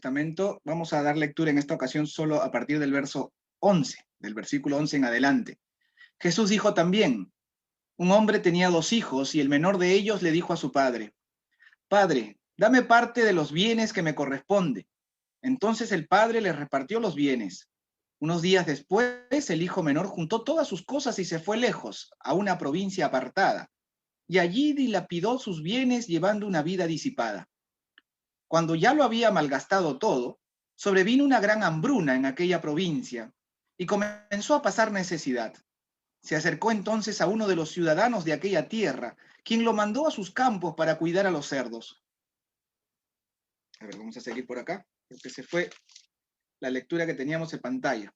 Testamento. Vamos a dar lectura en esta ocasión solo a partir del verso 11, del versículo 11 en adelante. Jesús dijo también: un hombre tenía 2 hijos y el menor de ellos le dijo a su padre: Padre, dame parte de los bienes que me corresponde. Entonces el padre le repartió los bienes. Unos días después, el hijo menor juntó todas sus cosas y se fue lejos, a una provincia apartada, y allí dilapidó sus bienes llevando una vida disipada. Cuando ya lo había malgastado todo, sobrevino una gran hambruna en aquella provincia y comenzó a pasar necesidad. Se acercó entonces a uno de los ciudadanos de aquella tierra, quien lo mandó a sus campos para cuidar a los cerdos. A ver, vamos a seguir por acá, porque se fue la lectura que teníamos en pantalla.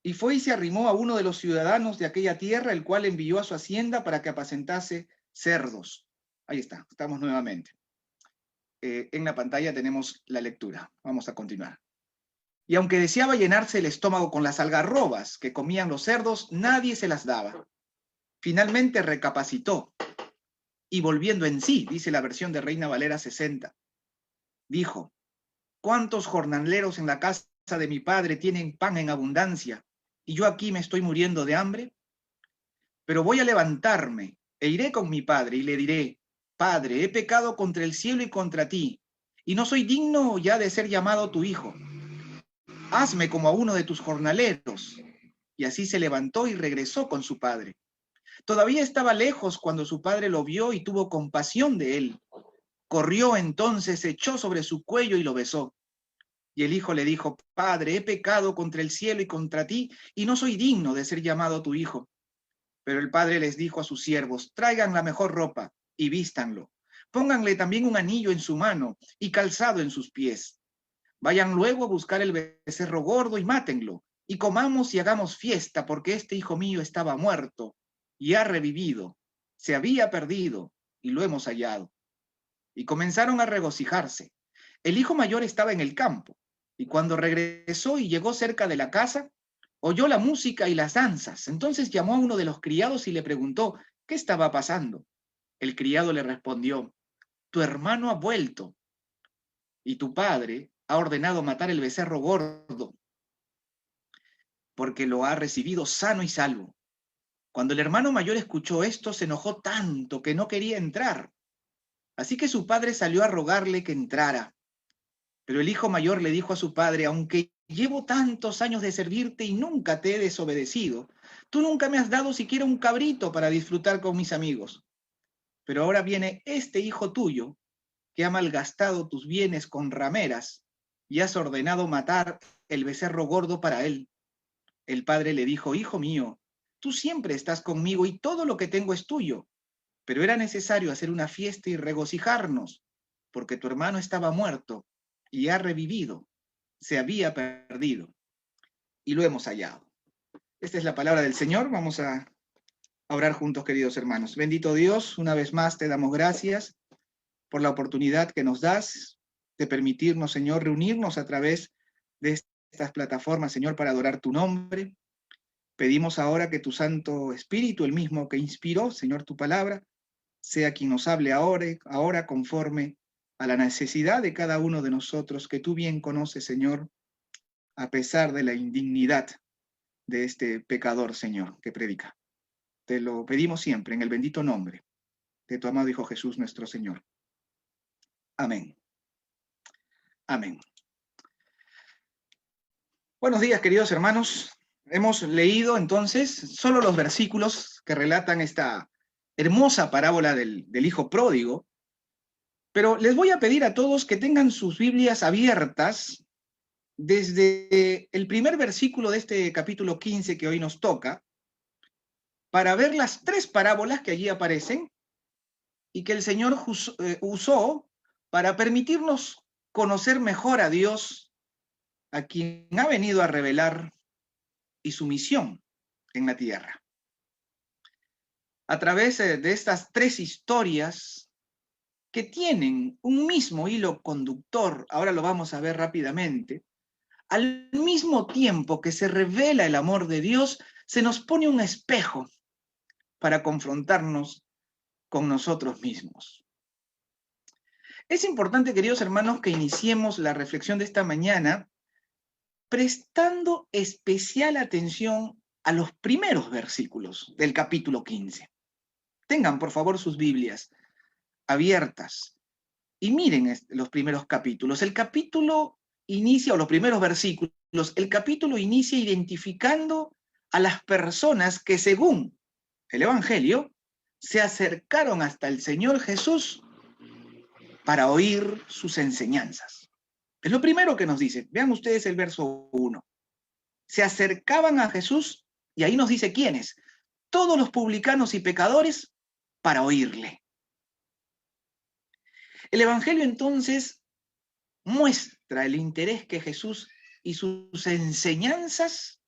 Y fue y se arrimó a uno de los ciudadanos de aquella tierra, el cual envió a su hacienda para que apacentase cerdos. Ahí está, estamos nuevamente. En la pantalla tenemos la lectura. Vamos a continuar. Y aunque deseaba llenarse el estómago con las algarrobas que comían los cerdos, nadie se las daba. Finalmente recapacitó y volviendo en sí, dice la versión de Reina Valera 60, dijo: ¿cuántos jornaleros en la casa de mi padre tienen pan en abundancia y yo aquí me estoy muriendo de hambre? Pero voy a levantarme e iré con mi padre y le diré: Padre, he pecado contra el cielo y contra ti, y no soy digno ya de ser llamado tu hijo. Hazme como a uno de tus jornaleros. Y así se levantó y regresó con su padre. Todavía estaba lejos cuando su padre lo vio y tuvo compasión de él. Corrió entonces, se echó sobre su cuello y lo besó. Y el hijo le dijo: Padre, he pecado contra el cielo y contra ti, y no soy digno de ser llamado tu hijo. Pero el padre les dijo a sus siervos: traigan la mejor ropa y vístanlo. Pónganle también un anillo en su mano y calzado en sus pies. Vayan luego a buscar el becerro gordo y mátenlo, y comamos y hagamos fiesta, porque este hijo mío estaba muerto y ha revivido, se había perdido y lo hemos hallado. Y comenzaron a regocijarse. El hijo mayor estaba en el campo, y cuando regresó y llegó cerca de la casa, oyó la música y las danzas. Entonces llamó a uno de los criados y le preguntó qué estaba pasando. El criado le respondió: tu hermano ha vuelto, y tu padre ha ordenado matar el becerro gordo, porque lo ha recibido sano y salvo. Cuando el hermano mayor escuchó esto, se enojó tanto que no quería entrar. Así que su padre salió a rogarle que entrara. Pero el hijo mayor le dijo a su padre: aunque llevo tantos años de servirte y nunca te he desobedecido, tú nunca me has dado siquiera un cabrito para disfrutar con mis amigos. Pero ahora viene este hijo tuyo, que ha malgastado tus bienes con rameras, y has ordenado matar el becerro gordo para él. El padre le dijo: hijo mío, tú siempre estás conmigo y todo lo que tengo es tuyo, pero era necesario hacer una fiesta y regocijarnos, porque tu hermano estaba muerto y ha revivido, se había perdido y lo hemos hallado. Esta es la palabra del Señor. Vamos a orar juntos, queridos hermanos. Bendito Dios, una vez más te damos gracias por la oportunidad que nos das de permitirnos, Señor, reunirnos a través de estas plataformas, Señor, para adorar tu nombre. Pedimos ahora que tu Santo Espíritu, el mismo que inspiró, Señor, tu palabra, sea quien nos hable ahora conforme a la necesidad de cada uno de nosotros, que tú bien conoces, Señor, a pesar de la indignidad de este pecador, Señor, que predica. Te lo pedimos siempre en el bendito nombre de tu amado Hijo Jesús, nuestro Señor. Amén. Amén. Buenos días, queridos hermanos. Hemos leído entonces solo los versículos que relatan esta hermosa parábola del hijo pródigo, pero les voy a pedir a todos que tengan sus Biblias abiertas desde el primer versículo de este capítulo 15 que hoy nos toca, para ver las 3 parábolas que allí aparecen y que el Señor usó para permitirnos conocer mejor a Dios, a quien ha venido a revelar, y su misión en la tierra. A través de estas 3 historias que tienen un mismo hilo conductor, ahora lo vamos a ver rápidamente, al mismo tiempo que se revela el amor de Dios, se nos pone un espejo para confrontarnos con nosotros mismos. Es importante, queridos hermanos, que iniciemos la reflexión de esta mañana prestando especial atención a los primeros versículos del capítulo 15. Tengan, por favor, sus Biblias abiertas y miren los primeros capítulos. El capítulo inicia, o los primeros versículos, el capítulo inicia identificando a las personas que, según el Evangelio, se acercaron hasta el Señor Jesús para oír sus enseñanzas. Es lo primero que nos dice. Vean ustedes el verso 1. Se acercaban a Jesús, y ahí nos dice quiénes. Todos los publicanos y pecadores para oírle. El Evangelio entonces muestra el interés que Jesús y sus enseñanzas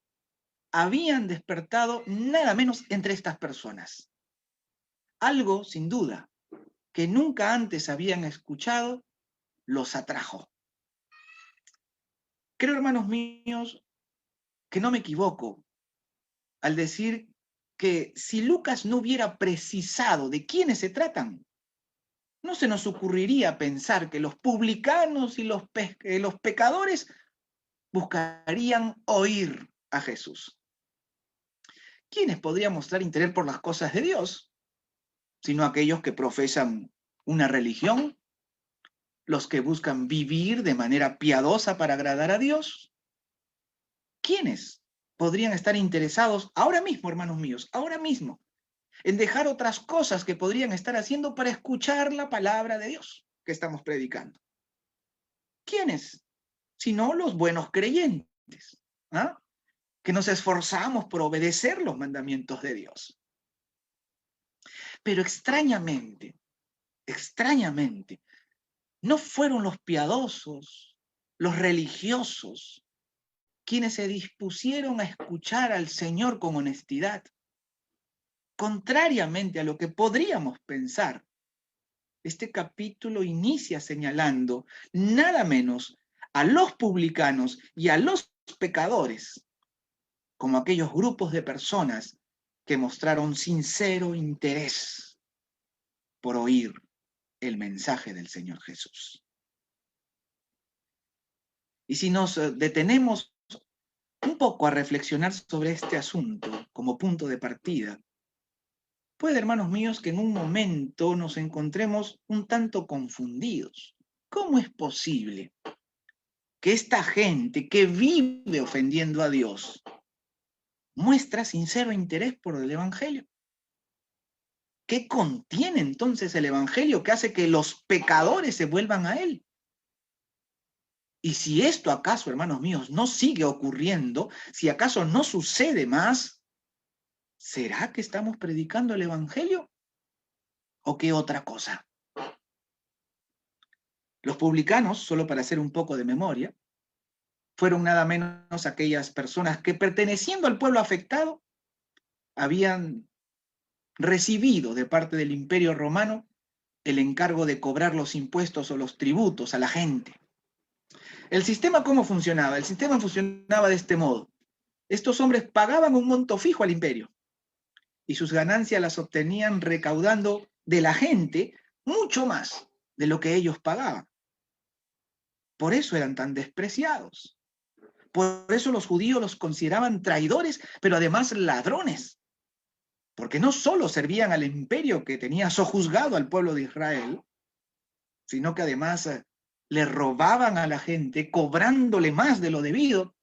habían despertado nada menos entre estas personas. Algo, sin duda, que nunca antes habían escuchado, los atrajo. Creo, hermanos míos, que no me equivoco al decir que si Lucas no hubiera precisado de quiénes se tratan, no se nos ocurriría pensar que los publicanos y los pecadores buscarían oír a Jesús. ¿Quiénes podrían mostrar interés por las cosas de Dios? Sino aquellos que profesan una religión, los que buscan vivir de manera piadosa para agradar a Dios. ¿Quiénes podrían estar interesados ahora mismo, hermanos míos, ahora mismo, en dejar otras cosas que podrían estar haciendo para escuchar la palabra de Dios que estamos predicando? ¿Quiénes? Sino los buenos creyentes, ¿ah? Que nos esforzamos por obedecer los mandamientos de Dios. Pero extrañamente, no fueron los piadosos, los religiosos, quienes se dispusieron a escuchar al Señor con honestidad. Contrariamente a lo que podríamos pensar, este capítulo inicia señalando nada menos a los publicanos y a los pecadores como aquellos grupos de personas que mostraron sincero interés por oír el mensaje del Señor Jesús. Y si nos detenemos un poco a reflexionar sobre este asunto como punto de partida, puede, hermanos míos, que en un momento nos encontremos un tanto confundidos. ¿Cómo es posible que esta gente que vive ofendiendo a Dios muestra sincero interés por el Evangelio? ¿Qué contiene entonces el Evangelio que hace que los pecadores se vuelvan a él? Y si esto acaso, hermanos míos, no sigue ocurriendo, si acaso no sucede más, ¿será que estamos predicando el Evangelio? ¿O qué otra cosa? Los publicanos, solo para hacer un poco de memoria, fueron nada menos aquellas personas que, perteneciendo al pueblo afectado, habían recibido de parte del Imperio Romano el encargo de cobrar los impuestos o los tributos a la gente. ¿El sistema cómo funcionaba? El sistema funcionaba de este modo. Estos hombres pagaban un monto fijo al imperio y sus ganancias las obtenían recaudando de la gente mucho más de lo que ellos pagaban. Por eso eran tan despreciados. Por eso los judíos los consideraban traidores, pero además ladrones. Porque no solo servían al imperio que tenía sojuzgado al pueblo de Israel, sino que además le robaban a la gente, cobrándole más de lo debido,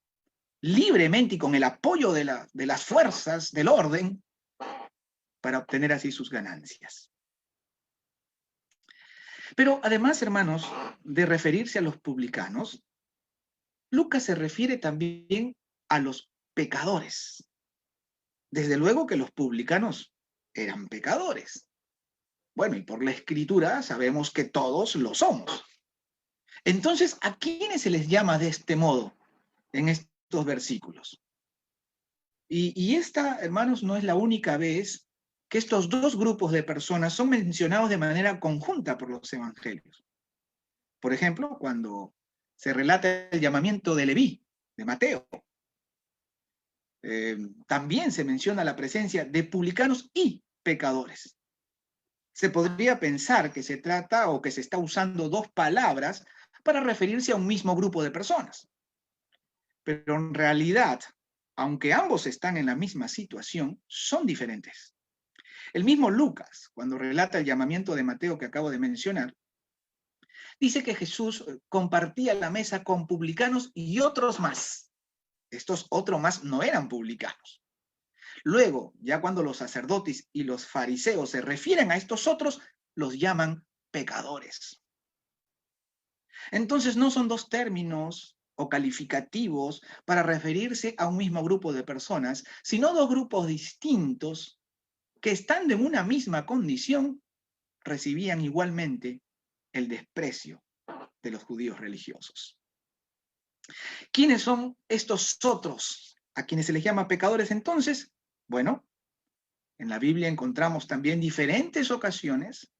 libremente y con el apoyo de las fuerzas del orden, para obtener así sus ganancias. Pero además, hermanos, de referirse a los publicanos, Lucas se refiere también a los pecadores. Desde luego que los publicanos eran pecadores. Bueno, y por la Escritura sabemos que todos lo somos. Entonces, ¿a quiénes se les llama de este modo en estos versículos? Y esta, hermanos, no es la única vez que estos dos grupos de personas son mencionados de manera conjunta por los evangelios. Por ejemplo, cuando se relata el llamamiento de Leví, de Mateo, también se menciona la presencia de publicanos y pecadores. Se podría pensar que se trata o que se está usando dos palabras para referirse a un mismo grupo de personas. Pero en realidad, aunque ambos están en la misma situación, son diferentes. El mismo Lucas, cuando relata el llamamiento de Mateo que acabo de mencionar, dice que Jesús compartía la mesa con publicanos y otros más. Estos otros más no eran publicanos. Luego, ya cuando los sacerdotes y los fariseos se refieren a estos otros, los llaman pecadores. Entonces no son dos términos o calificativos para referirse a un mismo grupo de personas, sino dos grupos distintos que, estando en una misma condición, recibían igualmente el desprecio de los judíos religiosos. ¿Quiénes son estos otros a quienes se les llama pecadores entonces? Bueno, en la Biblia encontramos también diferentes ocasiones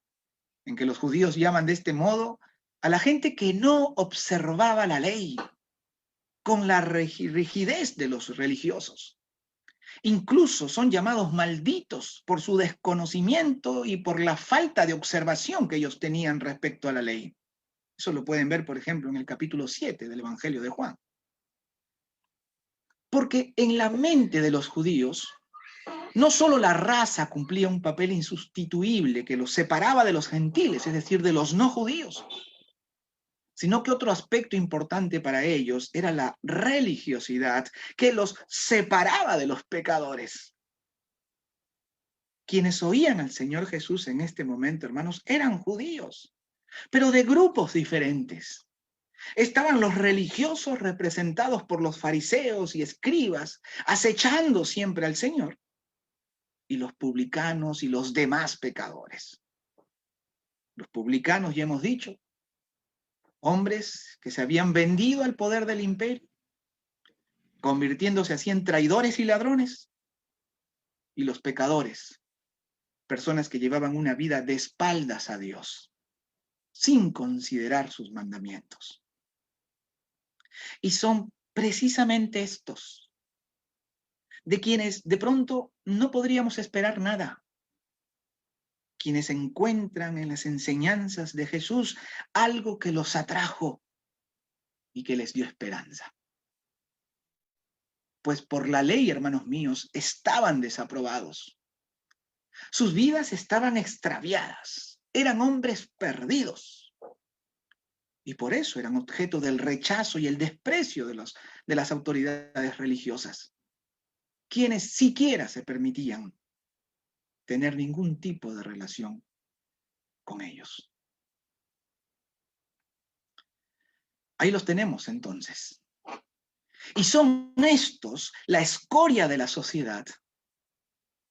en que los judíos llaman de este modo a la gente que no observaba la ley con la rigidez de los religiosos. Incluso son llamados malditos por su desconocimiento y por la falta de observación que ellos tenían respecto a la ley. Eso lo pueden ver, por ejemplo, en el capítulo 7 del Evangelio de Juan. Porque en la mente de los judíos, no solo la raza cumplía un papel insustituible que los separaba de los gentiles, es decir, de los no judíos, sino que otro aspecto importante para ellos era la religiosidad que los separaba de los pecadores. Quienes oían al Señor Jesús en este momento, hermanos, eran judíos, pero de grupos diferentes. Estaban los religiosos representados por los fariseos y escribas, acechando siempre al Señor, y los publicanos y los demás pecadores. Los publicanos, ya hemos dicho, hombres que se habían vendido al poder del imperio, convirtiéndose así en traidores y ladrones, y los pecadores, personas que llevaban una vida de espaldas a Dios, sin considerar sus mandamientos. Y son precisamente estos, de quienes de pronto no podríamos esperar nada, quienes encuentran en las enseñanzas de Jesús algo que los atrajo y que les dio esperanza. Pues por la ley, hermanos míos, estaban desaprobados. Sus vidas estaban extraviadas, eran hombres perdidos. Y por eso eran objeto del rechazo y el desprecio de las autoridades religiosas, quienes siquiera se permitían tener ningún tipo de relación con ellos. Ahí los tenemos entonces. Y son estos, la escoria de la sociedad,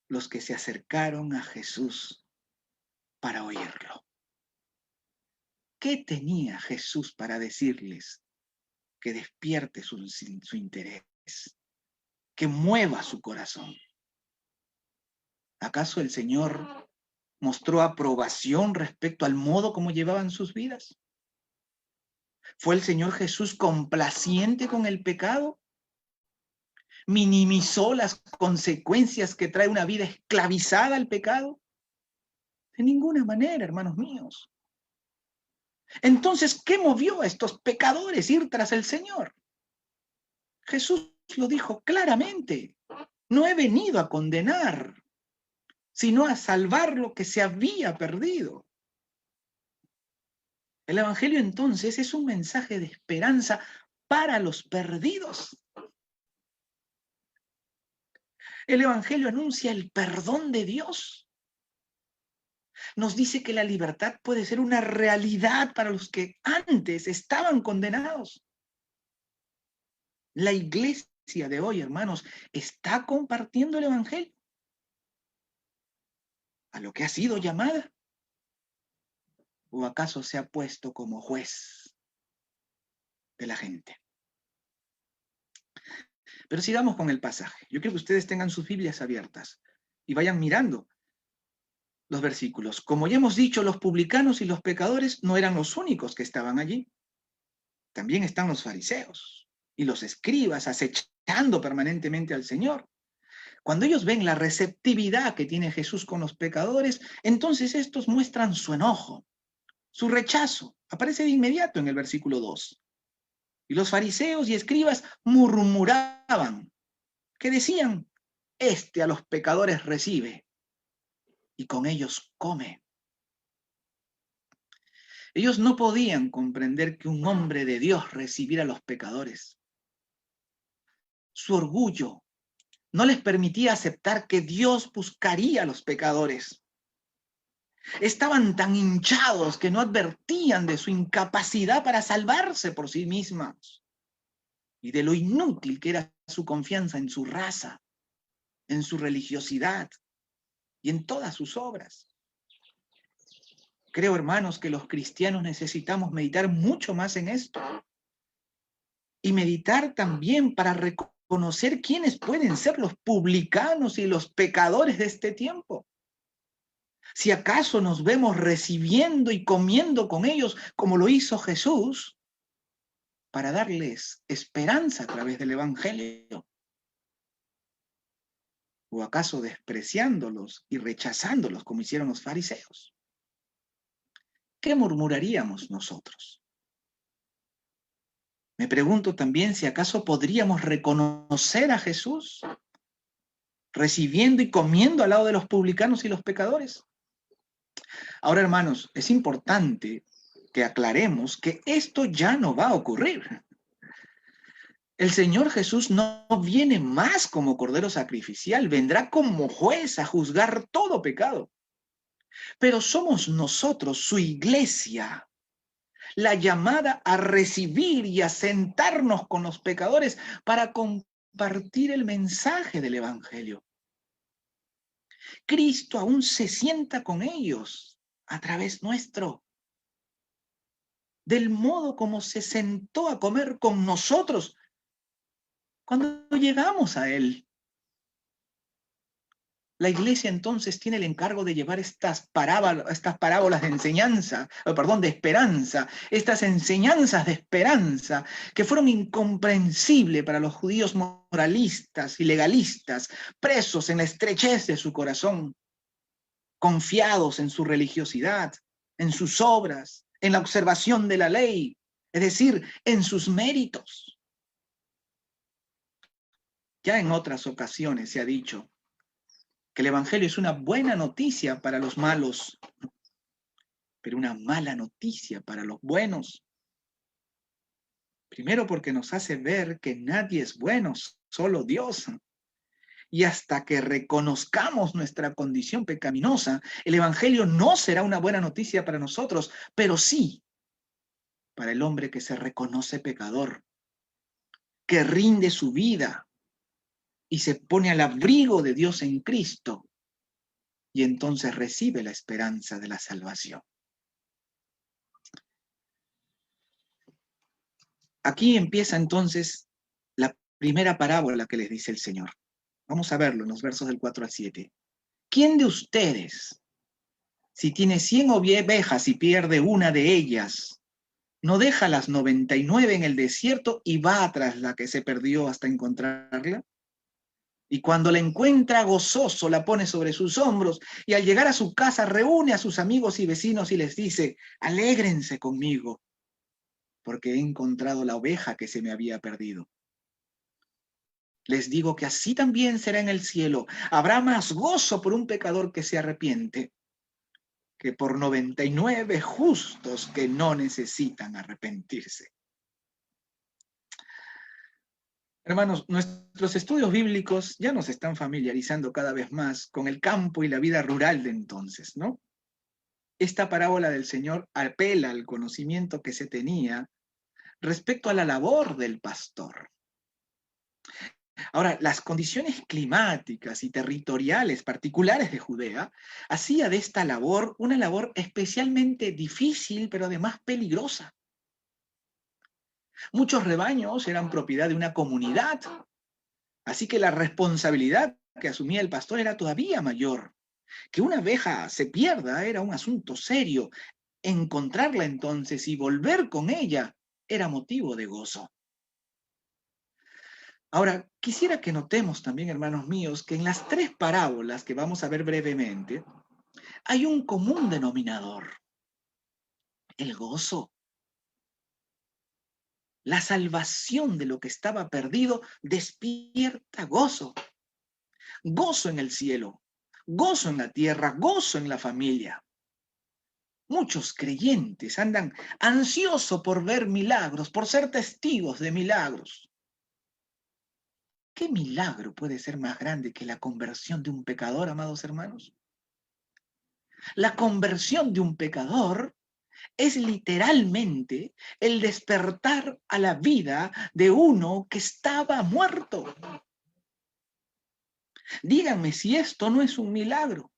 los que se acercaron a Jesús para oírlo. ¿Qué tenía Jesús para decirles que despierte su interés, que mueva su corazón? ¿Acaso el Señor mostró aprobación respecto al modo como llevaban sus vidas? ¿Fue el Señor Jesús complaciente con el pecado? ¿Minimizó las consecuencias que trae una vida esclavizada al pecado? De ninguna manera, hermanos míos. Entonces, ¿qué movió a estos pecadores ir tras el Señor? Jesús lo dijo claramente. No he venido a condenar, sino a salvar lo que se había perdido. El Evangelio entonces es un mensaje de esperanza para los perdidos. El Evangelio anuncia el perdón de Dios. Nos dice que la libertad puede ser una realidad para los que antes estaban condenados. La iglesia de hoy, hermanos, está compartiendo el Evangelio a lo que ha sido llamada. ¿O acaso se ha puesto como juez de la gente? Pero sigamos con el pasaje. Yo quiero que ustedes tengan sus Biblias abiertas y vayan mirando los versículos. Como ya hemos dicho, los publicanos y los pecadores no eran los únicos que estaban allí. También están los fariseos y los escribas acechando permanentemente al Señor. Cuando ellos ven la receptividad que tiene Jesús con los pecadores, entonces estos muestran su enojo, su rechazo. Aparece de inmediato en el versículo 2. Y los fariseos y escribas murmuraban, que decían, este a los pecadores recibe y con ellos come. Ellos no podían comprender que un hombre de Dios recibiera a los pecadores. Su orgullo no les permitía aceptar que Dios buscaría a los pecadores. Estaban tan hinchados que no advertían de su incapacidad para salvarse por sí mismos y de lo inútil que era su confianza en su raza, en su religiosidad y en todas sus obras. Creo, hermanos, que los cristianos necesitamos meditar mucho más en esto y meditar también para reconocer quiénes pueden ser los publicanos y los pecadores de este tiempo. Si acaso nos vemos recibiendo y comiendo con ellos como lo hizo Jesús, para darles esperanza a través del Evangelio. ¿O acaso despreciándolos y rechazándolos como hicieron los fariseos? ¿Qué murmuraríamos nosotros? Me pregunto también si acaso podríamos reconocer a Jesús recibiendo y comiendo al lado de los publicanos y los pecadores. Ahora, hermanos, es importante que aclaremos que esto ya no va a ocurrir. El Señor Jesús no viene más como cordero sacrificial, vendrá como juez a juzgar todo pecado. Pero somos nosotros, su iglesia, la llamada a recibir y a sentarnos con los pecadores para compartir el mensaje del Evangelio. Cristo aún se sienta con ellos a través nuestro, del modo como se sentó a comer con nosotros cuando llegamos a Él. La iglesia entonces tiene el encargo de llevar estas parábolas de enseñanza, de esperanza, estas enseñanzas de esperanza que fueron incomprensibles para los judíos moralistas y legalistas, presos en la estrechez de su corazón, confiados en su religiosidad, en sus obras, en la observación de la ley, es decir, en sus méritos. Ya en otras ocasiones se ha dicho que el Evangelio es una buena noticia para los malos, pero una mala noticia para los buenos. Primero porque nos hace ver que nadie es bueno, solo Dios. Y hasta que reconozcamos nuestra condición pecaminosa, el Evangelio no será una buena noticia para nosotros, pero sí para el hombre que se reconoce pecador, que rinde su vida y se pone al abrigo de Dios en Cristo, y entonces recibe la esperanza de la salvación. Aquí empieza entonces la primera parábola que les dice el Señor. Vamos a verlo en los versos del 4 al 7. ¿Quién de ustedes, si tiene 100 ovejas y pierde una de ellas, no deja las 99 en el desierto y va tras la que se perdió hasta encontrarla? Y cuando la encuentra gozoso, la pone sobre sus hombros y al llegar a su casa reúne a sus amigos y vecinos y les dice, alégrense conmigo, porque he encontrado la oveja que se me había perdido. Les digo que así también será en el cielo. Habrá más gozo por un pecador que se arrepiente que por 99 justos que no necesitan arrepentirse. Hermanos, nuestros estudios bíblicos ya nos están familiarizando cada vez más con el campo y la vida rural de entonces, ¿no? Esta parábola del Señor apela al conocimiento que se tenía respecto a la labor del pastor. Ahora, las condiciones climáticas y territoriales particulares de Judea hacía de esta labor una labor especialmente difícil, pero además peligrosa. Muchos rebaños eran propiedad de una comunidad, así que la responsabilidad que asumía el pastor era todavía mayor. Que una oveja se pierda era un asunto serio. Encontrarla entonces y volver con ella era motivo de gozo. Ahora, quisiera que notemos también, hermanos míos, que en las tres parábolas que vamos a ver brevemente, hay un común denominador: el gozo. La salvación de lo que estaba perdido despierta gozo. Gozo en el cielo, gozo en la tierra, gozo en la familia. Muchos creyentes andan ansiosos por ver milagros, por ser testigos de milagros. ¿Qué milagro puede ser más grande que la conversión de un pecador, amados hermanos? La conversión de un pecador es literalmente el despertar a la vida de uno que estaba muerto. Díganme si esto no es un milagro.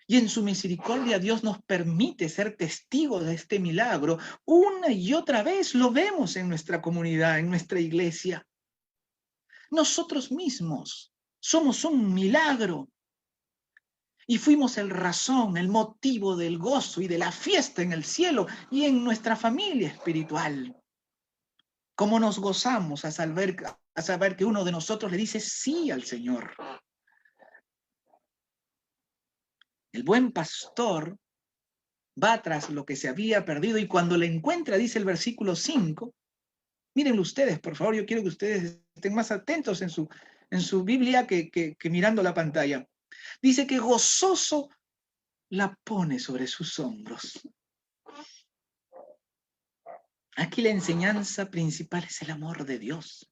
Y en su misericordia Dios nos permite ser testigos de este milagro. Una y otra vez lo vemos en nuestra comunidad, en nuestra iglesia. Nosotros mismos somos un milagro. Y fuimos el razón, el motivo del gozo y de la fiesta en el cielo y en nuestra familia espiritual. Cómo nos gozamos a saber que uno de nosotros le dice sí al Señor. El buen pastor va tras lo que se había perdido y cuando le encuentra, dice el versículo 5, mírenlo ustedes, por favor, yo quiero que ustedes estén más atentos en su Biblia que mirando la pantalla. Dice que gozoso la pone sobre sus hombros. Aquí la enseñanza principal es el amor de Dios,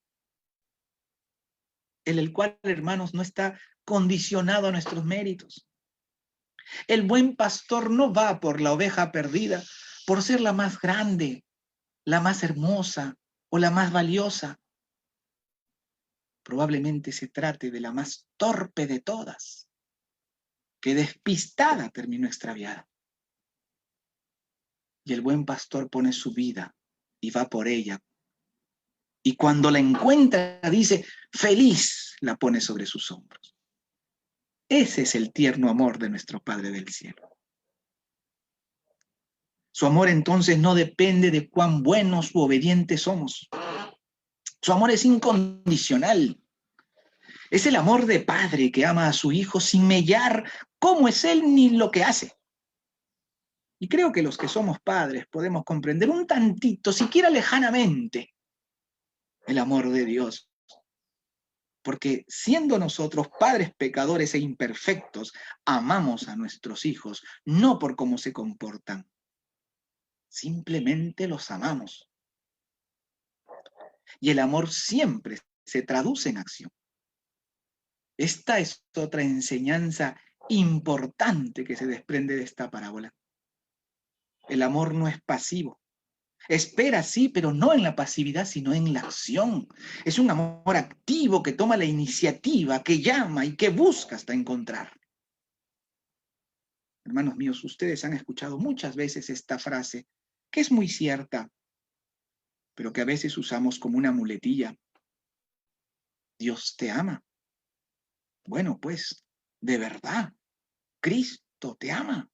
el cual, hermanos, no está condicionado a nuestros méritos. El buen pastor no va por la oveja perdida por ser la más grande, la más hermosa o la más valiosa. Probablemente se trate de la más torpe de todas, que despistada terminó extraviada. Y el buen pastor pone su vida y va por ella. Y cuando la encuentra, dice, feliz la pone sobre sus hombros. Ese es el tierno amor de nuestro Padre del cielo. Su amor entonces no depende de cuán buenos u obedientes somos. Su amor es incondicional. Es el amor de padre que ama a su hijo sin mellar cómo es él ni lo que hace. Y creo que los que somos padres podemos comprender un tantito, siquiera lejanamente, el amor de Dios. Porque siendo nosotros padres pecadores e imperfectos, amamos a nuestros hijos, no por cómo se comportan. Simplemente los amamos. Y el amor siempre se traduce en acción. Esta es otra enseñanza importante que se desprende de esta parábola. El amor no es pasivo. Espera, sí, pero no en la pasividad, sino en la acción. Es un amor activo que toma la iniciativa, que llama y que busca hasta encontrar. Hermanos míos, ustedes han escuchado muchas veces esta frase, que es muy cierta, pero que a veces usamos como una muletilla. Dios te ama. Bueno, pues, de verdad, Cristo te ama.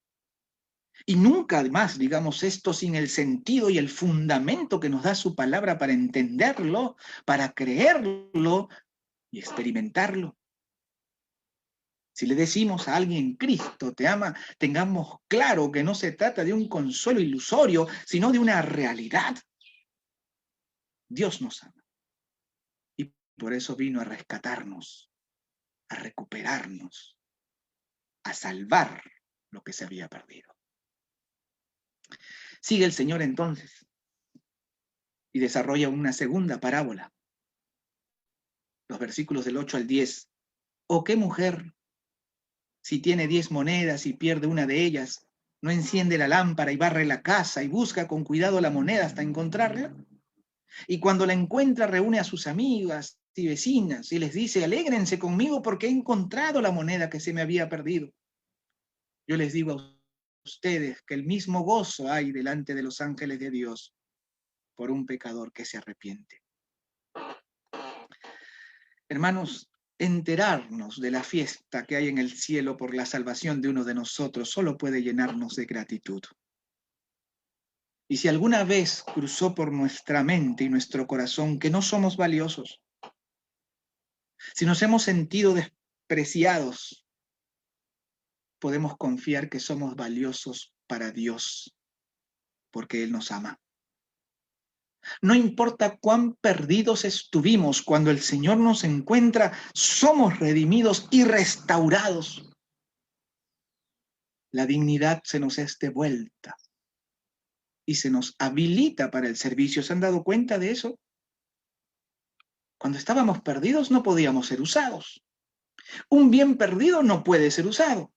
Y nunca más digamos esto sin el sentido y el fundamento que nos da su palabra para entenderlo, para creerlo y experimentarlo. Si le decimos a alguien, Cristo te ama, tengamos claro que no se trata de un consuelo ilusorio, sino de una realidad. Dios nos ama. Y por eso vino a rescatarnos, a recuperarnos, a salvar lo que se había perdido. Sigue el Señor entonces y desarrolla una segunda parábola. Los versículos del 8 al 10. ¿O qué mujer, si tiene 10 monedas y pierde una de ellas, no enciende la lámpara y barre la casa y busca con cuidado la moneda hasta encontrarla? Y cuando la encuentra reúne a sus amigas y vecinas y les dice, alégrense conmigo porque he encontrado la moneda que se me había perdido. Yo les digo a ustedes que el mismo gozo hay delante de los ángeles de Dios por un pecador que se arrepiente. Hermanos, enterarnos de la fiesta que hay en el cielo por la salvación de uno de nosotros solo puede llenarnos de gratitud. Y si alguna vez cruzó por nuestra mente y nuestro corazón que no somos valiosos, si nos hemos sentido despreciados, podemos confiar que somos valiosos para Dios, porque Él nos ama. No importa cuán perdidos estuvimos, cuando el Señor nos encuentra, somos redimidos y restaurados. La dignidad se nos es devuelta y se nos habilita para el servicio. ¿Se han dado cuenta de eso? Cuando estábamos perdidos no podíamos ser usados. Un bien perdido no puede ser usado.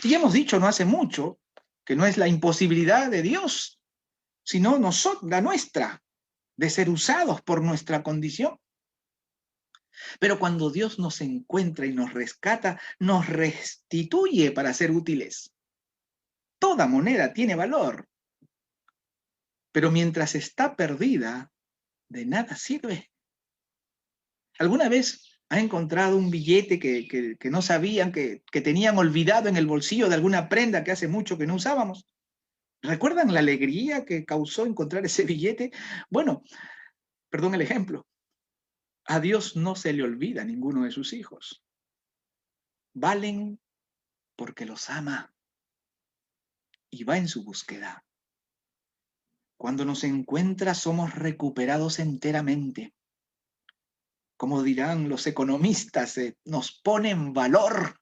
Y hemos dicho no hace mucho que no es la imposibilidad de Dios, sino la nuestra, de ser usados por nuestra condición. Pero cuando Dios nos encuentra y nos rescata, nos restituye para ser útiles. Toda moneda tiene valor, pero mientras está perdida, de nada sirve. ¿Alguna vez ha encontrado un billete que no sabían que tenían olvidado en el bolsillo de alguna prenda que hace mucho que no usábamos? ¿Recuerdan la alegría que causó encontrar ese billete? Bueno, perdón el ejemplo. A Dios no se le olvida ninguno de sus hijos. Valen porque los ama y va en su búsqueda. Cuando nos encuentra, somos recuperados enteramente. Como dirán los economistas, nos pone en valor.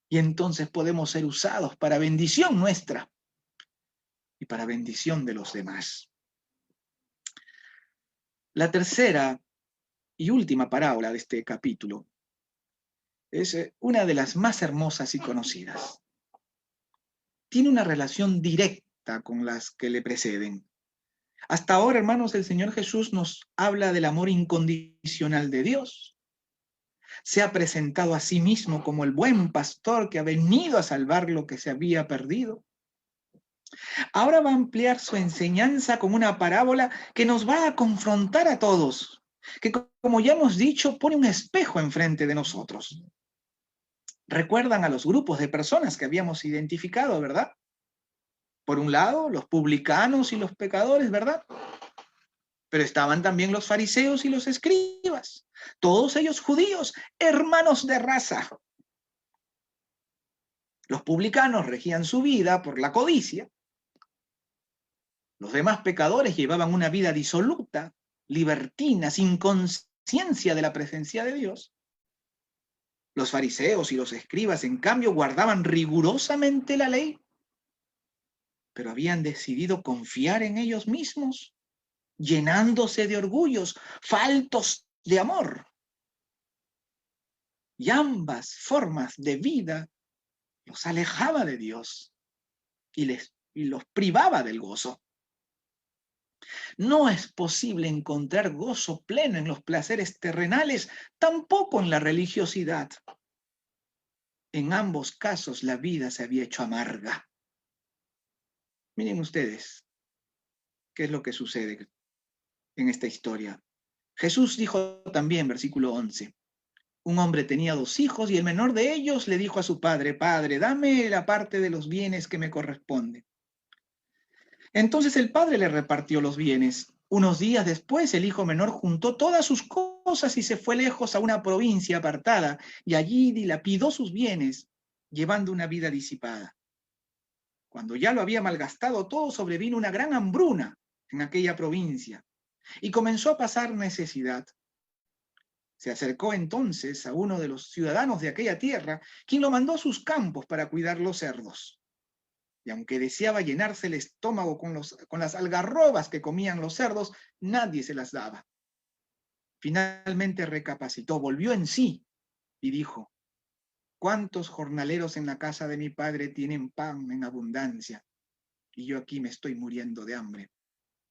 Y entonces podemos ser usados para bendición nuestra y para bendición de los demás. La tercera y última parábola de este capítulo es una de las más hermosas y conocidas. Tiene una relación directa con las que le preceden. Hasta ahora, hermanos, el Señor Jesús nos habla del amor incondicional de Dios. Se ha presentado a sí mismo como el buen pastor que ha venido a salvar lo que se había perdido. Ahora va a ampliar su enseñanza con una parábola que nos va a confrontar a todos, que, como ya hemos dicho, pone un espejo enfrente de nosotros. Recuerdan a los grupos de personas que habíamos identificado, ¿verdad? Por un lado, los publicanos y los pecadores, ¿verdad? Pero estaban también los fariseos y los escribas, todos ellos judíos, hermanos de raza. Los publicanos regían su vida por la codicia. Los demás pecadores llevaban una vida disoluta, libertina, sin conciencia de la presencia de Dios. Los fariseos y los escribas, en cambio, guardaban rigurosamente la ley, pero habían decidido confiar en ellos mismos, llenándose de orgullos, faltos de amor. Y ambas formas de vida los alejaba de Dios y los privaba del gozo. No es posible encontrar gozo pleno en los placeres terrenales, tampoco en la religiosidad. En ambos casos la vida se había hecho amarga. Miren ustedes qué es lo que sucede en esta historia. Jesús dijo también, versículo 11, un hombre tenía 2 hijos y el menor de ellos le dijo a su padre, Padre, dame la parte de los bienes que me corresponde. Entonces el padre le repartió los bienes. Unos días después, el hijo menor juntó todas sus cosas y se fue lejos a una provincia apartada, y allí dilapidó sus bienes, llevando una vida disipada. Cuando ya lo había malgastado todo, sobrevino una gran hambruna en aquella provincia, y comenzó a pasar necesidad. Se acercó entonces a uno de los ciudadanos de aquella tierra, quien lo mandó a sus campos para cuidar los cerdos. Y aunque deseaba llenarse el estómago con las algarrobas que comían los cerdos, nadie se las daba. Finalmente recapacitó, volvió en sí y dijo, ¿cuántos jornaleros en la casa de mi padre tienen pan en abundancia? Y yo aquí me estoy muriendo de hambre.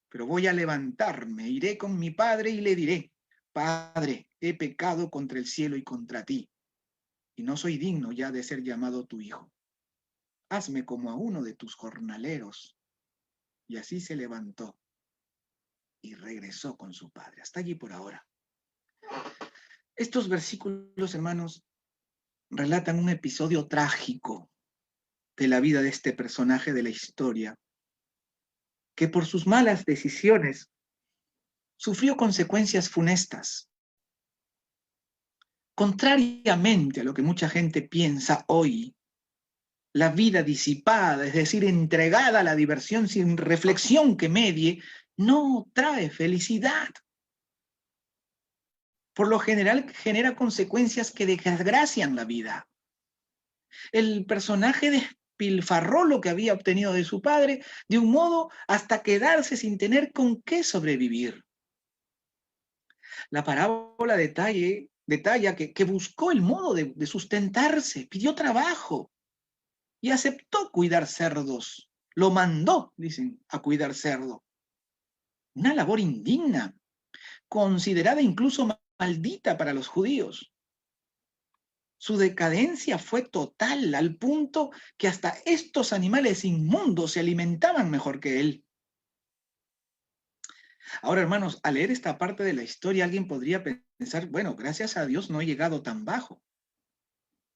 Pero voy a levantarme, iré con mi padre y le diré, Padre, he pecado contra el cielo y contra ti, y no soy digno ya de ser llamado tu hijo. Hazme como a uno de tus jornaleros. Y así se levantó y regresó con su padre. Hasta allí por ahora. Estos versículos, hermanos, relatan un episodio trágico de la vida de este personaje de la historia, que por sus malas decisiones sufrió consecuencias funestas. Contrariamente a lo que mucha gente piensa hoy, la vida disipada, es decir, entregada a la diversión sin reflexión que medie, no trae felicidad. Por lo general genera consecuencias que desgracian la vida. El personaje despilfarró lo que había obtenido de su padre de un modo hasta quedarse sin tener con qué sobrevivir. La parábola detalla que buscó el modo de sustentarse, pidió trabajo y aceptó cuidar cerdos. Lo mandó, dicen, a cuidar cerdo. Una labor indigna, considerada incluso maldita para los judíos. Su decadencia fue total, al punto que hasta estos animales inmundos se alimentaban mejor que él. Ahora, hermanos, al leer esta parte de la historia, alguien podría pensar, bueno, gracias a Dios no he llegado tan bajo.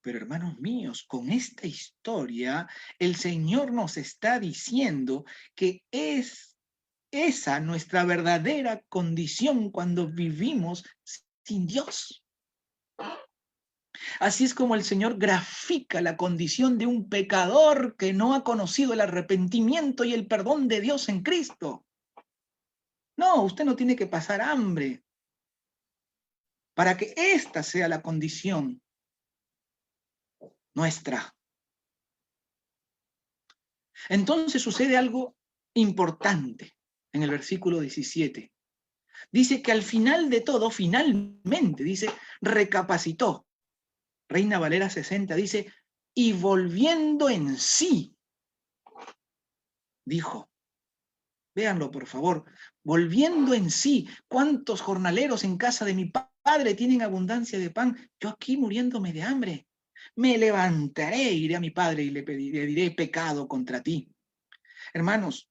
Pero, hermanos míos, con esta historia, el Señor nos está diciendo que es esa nuestra verdadera condición cuando vivimos sin Dios. Así es como el Señor grafica la condición de un pecador que no ha conocido el arrepentimiento y el perdón de Dios en Cristo. No, usted no tiene que pasar hambre para que esta sea la condición nuestra. Entonces sucede algo importante en el versículo 17. Dice que al final de todo, finalmente, dice, recapacitó. Reina Valera 60 dice, y volviendo en sí, dijo, véanlo por favor, volviendo en sí, ¿cuántos jornaleros en casa de mi padre tienen abundancia de pan? Yo aquí muriéndome de hambre. Me levantaré, iré a mi padre y le diré pecado contra ti. Hermanos,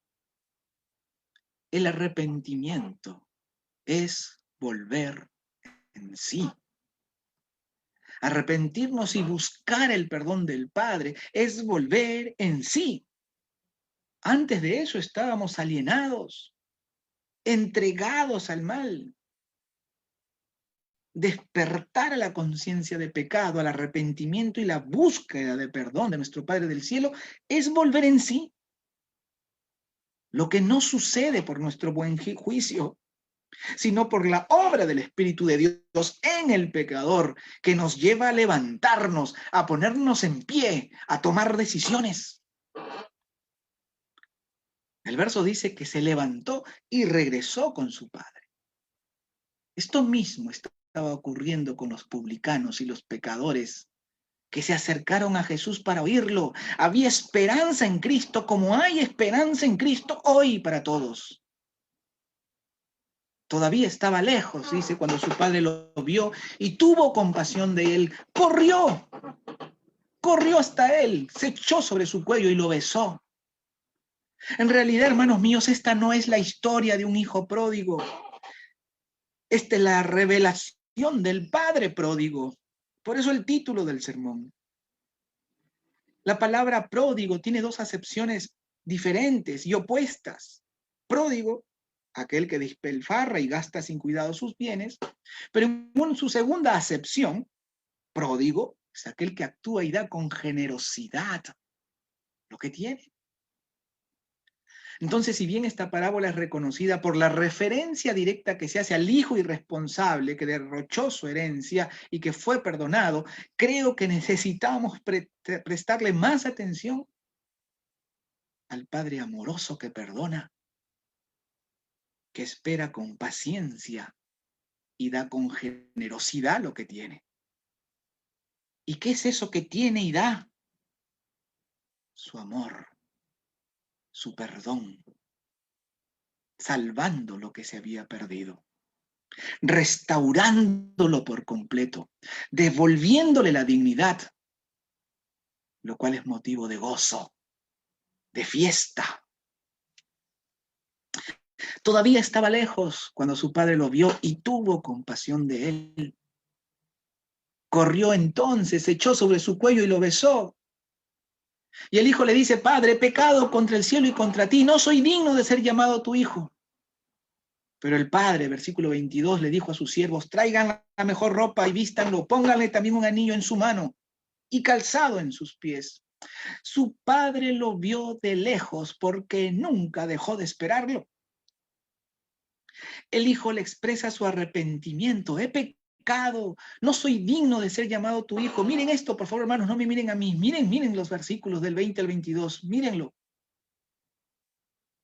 el arrepentimiento es volver en sí. Arrepentirnos y buscar el perdón del Padre es volver en sí. Antes de eso estábamos alienados, entregados al mal. Despertar a la conciencia de pecado, al arrepentimiento y la búsqueda de perdón de nuestro Padre del cielo es volver en sí. Lo que no sucede por nuestro buen juicio, sino por la obra del Espíritu de Dios en el pecador, que nos lleva a levantarnos, a ponernos en pie, a tomar decisiones. El verso dice que se levantó y regresó con su padre. Esto mismo estaba ocurriendo con los publicanos y los pecadores que se acercaron a Jesús para oírlo. Había esperanza en Cristo, como hay esperanza en Cristo hoy para todos. Todavía estaba lejos, dice, cuando su padre lo vio y tuvo compasión de él. Corrió hasta él, se echó sobre su cuello y lo besó. En realidad, hermanos míos, esta no es la historia de un hijo pródigo. Esta es la revelación del padre pródigo. Por eso el título del sermón. La palabra pródigo tiene dos acepciones diferentes y opuestas. Pródigo, aquel que despilfarra y gasta sin cuidado sus bienes, pero en su segunda acepción, pródigo es aquel que actúa y da con generosidad lo que tiene. Entonces, si bien esta parábola es reconocida por la referencia directa que se hace al hijo irresponsable que derrochó su herencia y que fue perdonado, creo que necesitamos prestarle más atención al Padre amoroso que perdona, que espera con paciencia y da con generosidad lo que tiene. ¿Y qué es eso que tiene y da? Su amor, su perdón, salvando lo que se había perdido, restaurándolo por completo, devolviéndole la dignidad, lo cual es motivo de gozo, de fiesta. Todavía estaba lejos cuando su padre lo vio y tuvo compasión de él. Corrió entonces, se echó sobre su cuello y lo besó. Y el hijo le dice, Padre, he pecado contra el cielo y contra ti, no soy digno de ser llamado tu hijo. Pero el padre, versículo 22, le dijo a sus siervos, traigan la mejor ropa y vístanlo, pónganle también un anillo en su mano y calzado en sus pies. Su padre lo vio de lejos porque nunca dejó de esperarlo. El hijo le expresa su arrepentimiento. He pecado, no soy digno de ser llamado tu hijo. Miren esto, por favor, hermanos, no me miren a mí. Miren los versículos del 20 al 22. Mírenlo.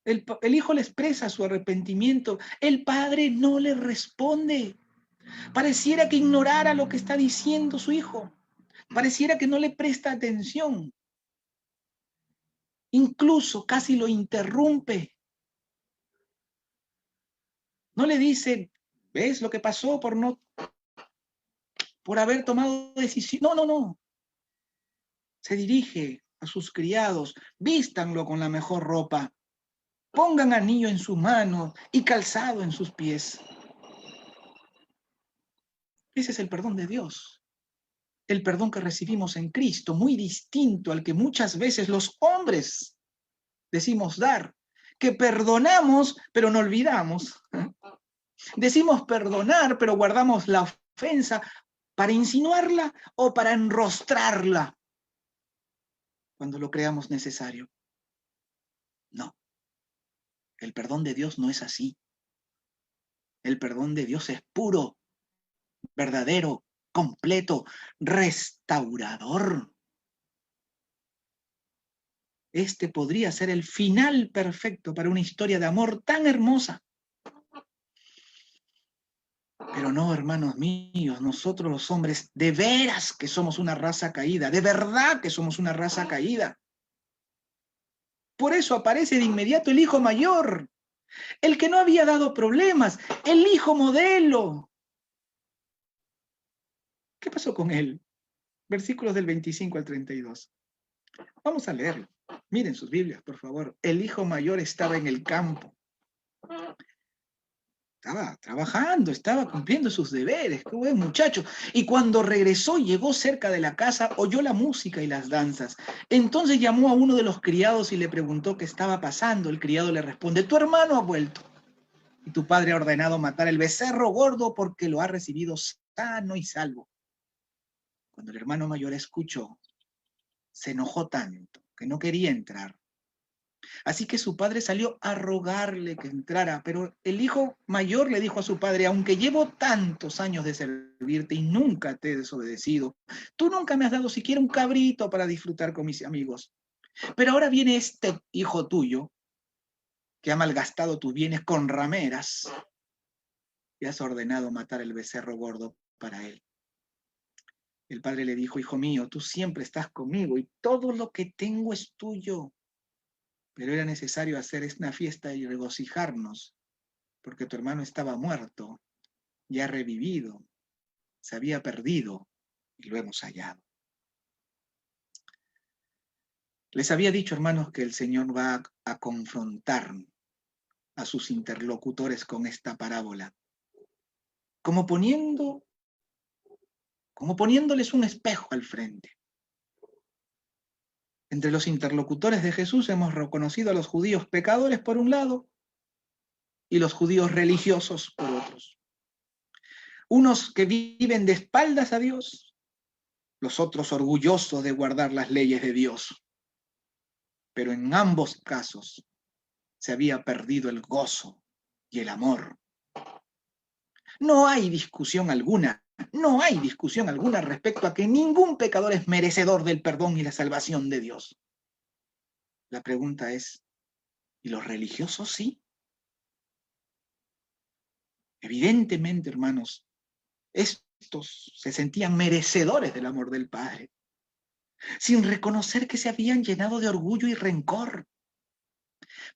El hijo le expresa su arrepentimiento. El padre no le responde. Pareciera que ignorara lo que está diciendo su hijo. Pareciera que no le presta atención. Incluso casi lo interrumpe. No le dice, ¿ves lo que pasó por haber tomado decisión? No. Se dirige a sus criados, vístanlo con la mejor ropa, pongan anillo en su mano y calzado en sus pies. Ese es el perdón de Dios. El perdón que recibimos en Cristo, muy distinto al que muchas veces los hombres decimos dar, que perdonamos pero no olvidamos. Decimos perdonar pero guardamos la ofensa para insinuarla o para enrostrarla cuando lo creamos necesario. No, el perdón de Dios no es así. El perdón de Dios es puro, verdadero, completo, restaurador. Este podría ser el final perfecto para una historia de amor tan hermosa. Pero no, hermanos míos, nosotros los hombres de veras que somos una raza caída, de verdad que somos una raza caída. Por eso aparece de inmediato el hijo mayor, el que no había dado problemas, el hijo modelo. ¿Qué pasó con él? Versículos del 25 al 32. Vamos a leerlo. Miren sus Biblias, por favor. El hijo mayor estaba en el campo. Estaba trabajando, estaba cumpliendo sus deberes. Qué buen muchacho. Y cuando regresó, llegó cerca de la casa, oyó la música y las danzas. Entonces llamó a uno de los criados y le preguntó qué estaba pasando. El criado le responde, tu hermano ha vuelto. Y tu padre ha ordenado matar el becerro gordo porque lo ha recibido sano y salvo. Cuando el hermano mayor escuchó, se enojó tanto que no quería entrar. Así que su padre salió a rogarle que entrara, pero el hijo mayor le dijo a su padre, aunque llevo tantos años de servirte y nunca te he desobedecido, tú nunca me has dado siquiera un cabrito para disfrutar con mis amigos. Pero ahora viene este hijo tuyo, que ha malgastado tus bienes con rameras, y has ordenado matar el becerro gordo para él. El padre le dijo, hijo mío, tú siempre estás conmigo y todo lo que tengo es tuyo. Pero era necesario hacer una fiesta y regocijarnos, porque tu hermano estaba muerto, ya revivido, se había perdido y lo hemos hallado. Les había dicho, hermanos, que el Señor va a confrontar a sus interlocutores con esta parábola, como poniéndoles un espejo al frente. Entre los interlocutores de Jesús hemos reconocido a los judíos pecadores por un lado y los judíos religiosos por otros. Unos que viven de espaldas a Dios, los otros orgullosos de guardar las leyes de Dios. Pero en ambos casos se había perdido el gozo y el amor. No hay discusión alguna respecto a que ningún pecador es merecedor del perdón y la salvación de Dios. La pregunta es, ¿y los religiosos sí? Evidentemente, hermanos, estos se sentían merecedores del amor del Padre, sin reconocer que se habían llenado de orgullo y rencor.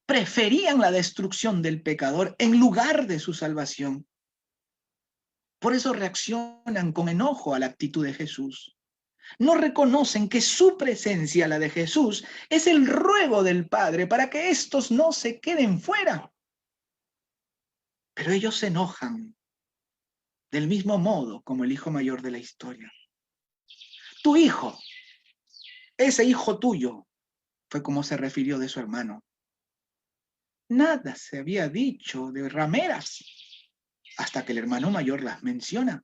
Preferían la destrucción del pecador en lugar de su salvación. Por eso reaccionan con enojo a la actitud de Jesús. No reconocen que su presencia, la de Jesús, es el ruego del Padre para que estos no se queden fuera. Pero ellos se enojan del mismo modo como el hijo mayor de la historia. Tu hijo, ese hijo tuyo, Fue como se refirió de su hermano. Nada se había dicho de rameras, hasta que el hermano mayor las menciona.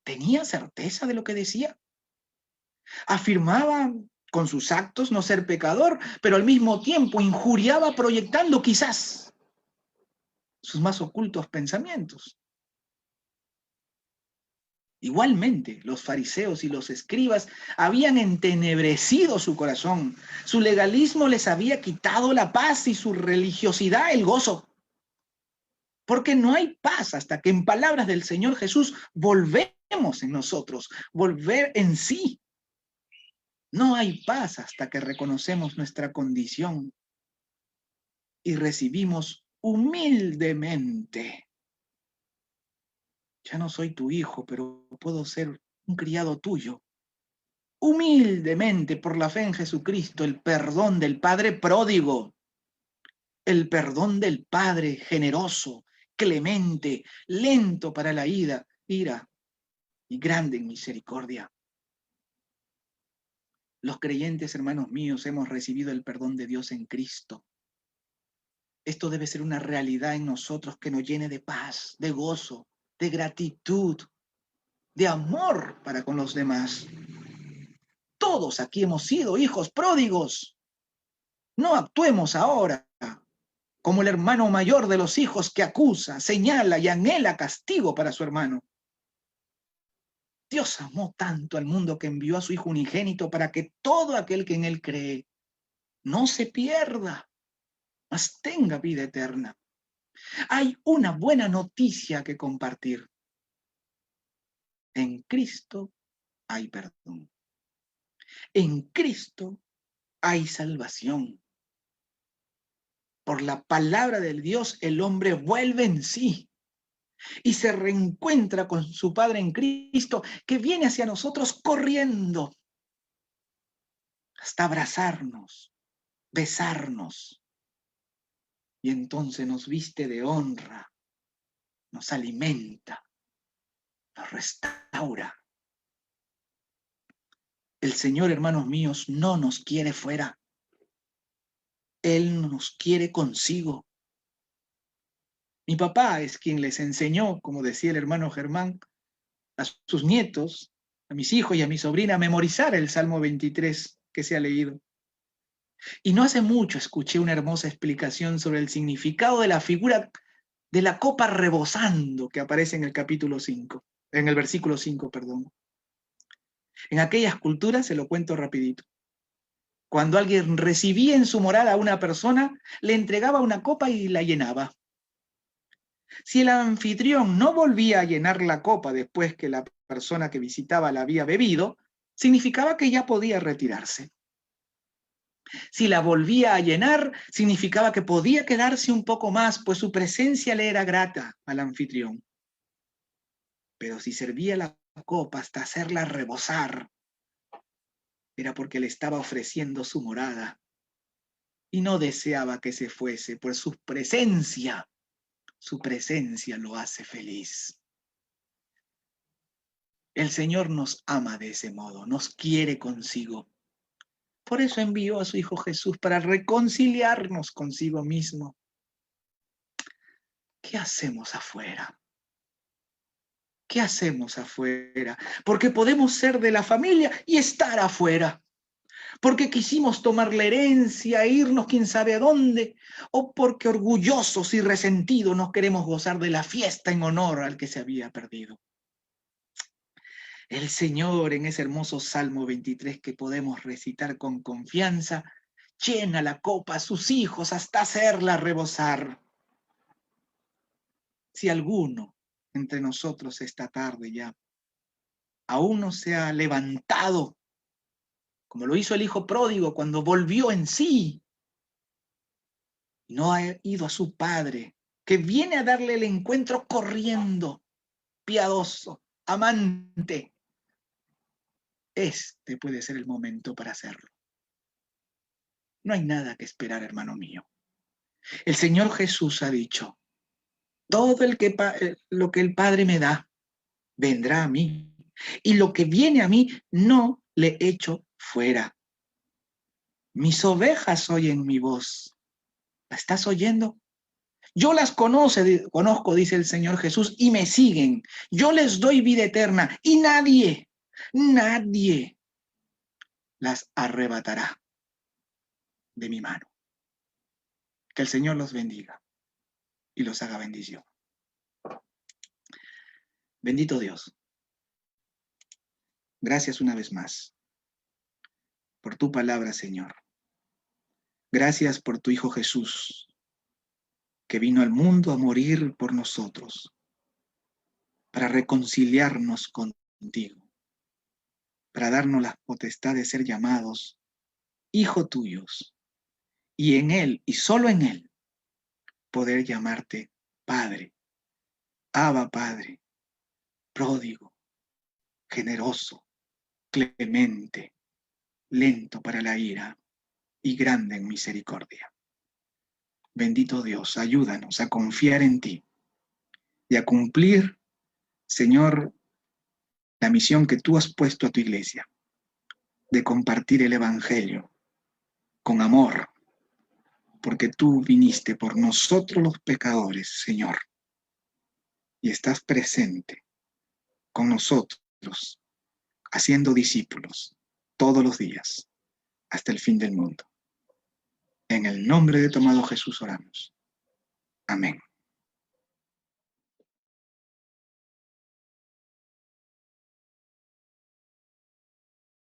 Tenía certeza de lo que decía. Afirmaba con sus actos no ser pecador, pero al mismo tiempo injuriaba proyectando quizás sus más ocultos pensamientos. Igualmente, los fariseos y los escribas habían entenebrecido su corazón. Su legalismo les había quitado la paz y su religiosidad el gozo. Porque no hay paz hasta que en palabras del Señor Jesús volvemos en nosotros, volver en sí. No hay paz hasta que reconocemos nuestra condición y recibimos humildemente. Ya no soy tu hijo, pero puedo ser un criado tuyo. Humildemente, por la fe en Jesucristo, el perdón del Padre pródigo, el perdón del Padre generoso, clemente, lento para la ira y grande en misericordia. Los creyentes, hermanos míos, hemos recibido el perdón de Dios en Cristo. Esto debe ser una realidad en nosotros que nos llene de paz, de gozo, de gratitud, de amor para con los demás. Todos aquí hemos sido hijos pródigos. No actuemos ahora como el hermano mayor de los hijos que acusa, señala y anhela castigo para su hermano. Dios amó tanto al mundo que envió a su Hijo unigénito para que todo aquel que en él cree no se pierda, mas tenga vida eterna. Hay una buena noticia que compartir. En Cristo hay perdón. En Cristo hay salvación. Por la palabra del Dios, el hombre vuelve en sí y se reencuentra con su Padre en Cristo, que viene hacia nosotros corriendo hasta abrazarnos, besarnos, y entonces nos viste de honra, nos alimenta, nos restaura. El Señor, hermanos míos, no nos quiere fuera. Él nos quiere consigo. Mi papá es quien les enseñó, como decía el hermano Germán, a sus nietos, a mis hijos y a mi sobrina, a memorizar el Salmo 23 que se ha leído. Y no hace mucho escuché una hermosa explicación sobre el significado de la figura de la copa rebosando que aparece en el capítulo 5, en el versículo 5, perdón. En aquellas culturas, se lo cuento rapidito, cuando alguien recibía en su morada a una persona, le entregaba una copa y la llenaba. Si el anfitrión no volvía a llenar la copa después que la persona que visitaba la había bebido, significaba que ya podía retirarse. Si la volvía a llenar, significaba que podía quedarse un poco más, pues su presencia le era grata al anfitrión. Pero si servía la copa hasta hacerla rebosar, era porque le estaba ofreciendo su morada y no deseaba que se fuese, pues su presencia lo hace feliz. El Señor nos ama de ese modo, nos quiere consigo. Por eso envió a su Hijo Jesús para reconciliarnos consigo mismo. ¿Qué hacemos afuera? ¿Qué hacemos afuera? Porque podemos ser de la familia y estar afuera. Porque quisimos tomar la herencia e irnos quién sabe a dónde. O porque orgullosos y resentidos nos queremos gozar de la fiesta en honor al que se había perdido. El Señor, en ese hermoso Salmo 23 que podemos recitar con confianza, llena la copa a sus hijos hasta hacerla rebosar. Si alguno entre nosotros esta tarde ya aún no se ha levantado, como lo hizo el hijo pródigo cuando volvió en sí, no ha ido a su padre, que viene a darle el encuentro corriendo, piadoso, amante, este puede ser el momento para hacerlo. No hay nada que esperar, hermano mío. El Señor Jesús ha dicho, todo lo que el Padre me da, vendrá a mí. Y lo que viene a mí, no le echo fuera. Mis ovejas oyen mi voz. ¿La estás oyendo? Yo las conozco, dice el Señor Jesús, y me siguen. Yo les doy vida eterna y nadie las arrebatará de mi mano. Que el Señor los bendiga y los haga bendición. Bendito Dios. Gracias una vez más por tu palabra, Señor. Gracias por tu Hijo Jesús, que vino al mundo a morir por nosotros, para reconciliarnos contigo, para darnos la potestad de ser llamados hijos tuyos, y en Él, y solo en Él, poder llamarte Padre, Abba Padre, pródigo, generoso, clemente, lento para la ira y grande en misericordia. Bendito Dios, ayúdanos a confiar en ti y a cumplir, Señor, la misión que tú has puesto a tu iglesia, de compartir el Evangelio con amor, porque tú viniste por nosotros los pecadores, Señor, y estás presente con nosotros, haciendo discípulos todos los días, hasta el fin del mundo. En el nombre de tu amado Jesús oramos. Amén.